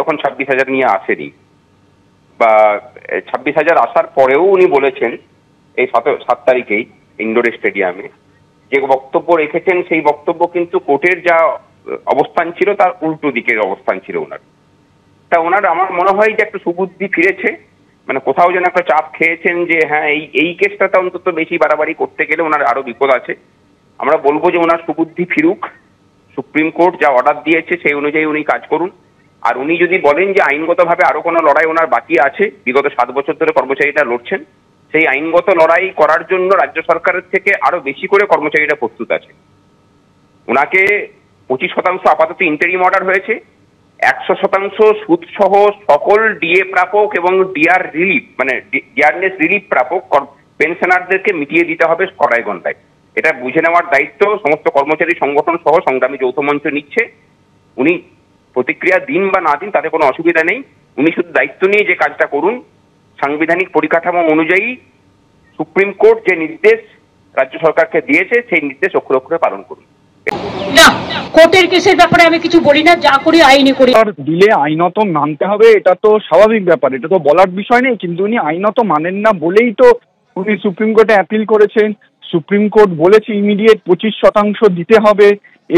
তখন 26,000 নিয়ে আসেনি, বা 26,000 আসার পরেও উনি বলেছেন এই 7 তারিখেই ইন্ডোর স্টেডিয়ামে যে বক্তব্য রেখেছেন, সেই বক্তব্য কিন্তু কোর্টের যা অবস্থান ছিল তার উল্টো দিকের অবস্থান ছিল ওনার। তা ওনার আমার মনে হয় যে একটু সুবুদ্ধি ফিরেছে, মানে কোথাও যেন একটা চাপ খেয়েছেন যে হ্যাঁ এই কেসটাতে অন্তত বেশি বাড়াবাড়ি করতে গেলে ওনার আরো বিপদ আছে। আমরা বলবো যে ওনার সুবুদ্ধি ফিরুক, সুপ্রিম কোর্ট যা অর্ডার দিয়েছে সেই অনুযায়ী উনি কাজ করুন। আর উনি যদি বলেন যে আইনগতভাবে আরো কোনো লড়াই ওনার বাকি আছে, বিগত 7 বছর ধরে কর্মচারীরা লড়ছেন, সেই আইনগত লড়াই করার জন্য রাজ্য সরকারের থেকে আরো বেশি করে কর্মচারীরা প্রস্তুত আছে। ওনাকে 25% আপাতত ইন্টারিম অর্ডার হয়েছে, 100% সুদ সহ সকল ডিএ প্রাপক এবং ডিআর রিলিফ মানে ডিআরনেস রিলিফ প্রাপক পেনশনারদেরকে মিটিয়ে দিতে হবে কড়াই গন্ডায়। এটা বুঝে নেওয়ার দায়িত্ব সমস্ত কর্মচারী সংগঠন সহ সংগ্রামী যৌথ মঞ্চ নিচ্ছে। উনি প্রতিক্রিয়া দিন বা না দিন তাতে কোনো অসুবিধা নেই, উনি শুধু দায়িত্ব নিয়ে যে কাজটা করুন, সাংবিধানিক পরিকাঠামো অনুযায়ী সুপ্রিম কোর্ট যে নির্দেশ রাজ্য সরকারকে দিয়েছে সেই নির্দেশ অক্ষরে অক্ষরে পালন করুন। না, কোর্টের কেসের ব্যাপারে আমি কিছু বলি না, যা করি আইনি করি। দিলে আইনত মানতে হবে, এটা তো স্বাভাবিক ব্যাপার, এটা তো বলার বিষয় নেই। কিন্তু উনি আইনত মানেন না বলেই তো উনি সুপ্রিম কোর্টে অ্যাপিল করেছেন। সুপ্রিম কোর্ট বলেছে ইমিডিয়েট 25% দিতে হবে,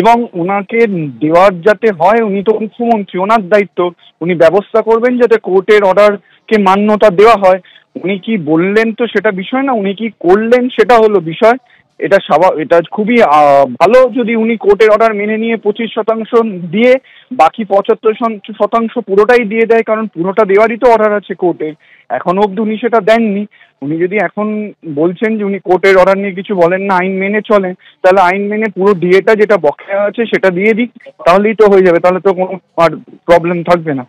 এবং ওনাকে দেওয়ার যাতে হয়, উনি তো মুখ্যমন্ত্রী, ওনার দায়িত্ব, উনি ব্যবস্থা করবেন যাতে কোর্টের অর্ডারকে মান্যতা দেওয়া হয়। উনি কি বললেন তো সেটা বিষয় না, উনি কি করলেন সেটা হলো বিষয়। এটা খুবই ভালো যদি উনি কোর্টের অর্ডার মেনে নিয়ে 25% দিয়ে বাকি 75% পুরোটাই দিয়ে দেয়, কারণ পুরোটা দেওয়ারই তো অর্ডার আছে কোর্টের। এখনো অবধি উনি সেটা দেননি। উনি যদি এখন বলছেন যে উনি কোর্টের অর্ডার নিয়ে কিছু বলেন না, আইন মেনে চলেন, তাহলে আইন মেনে পুরো ডিএটা যেটা বকেয়া আছে সেটা দিয়ে দিক, তাহলেই তো হয়ে যাবে, তাহলে তো কোনো আর প্রবলেম থাকবে না।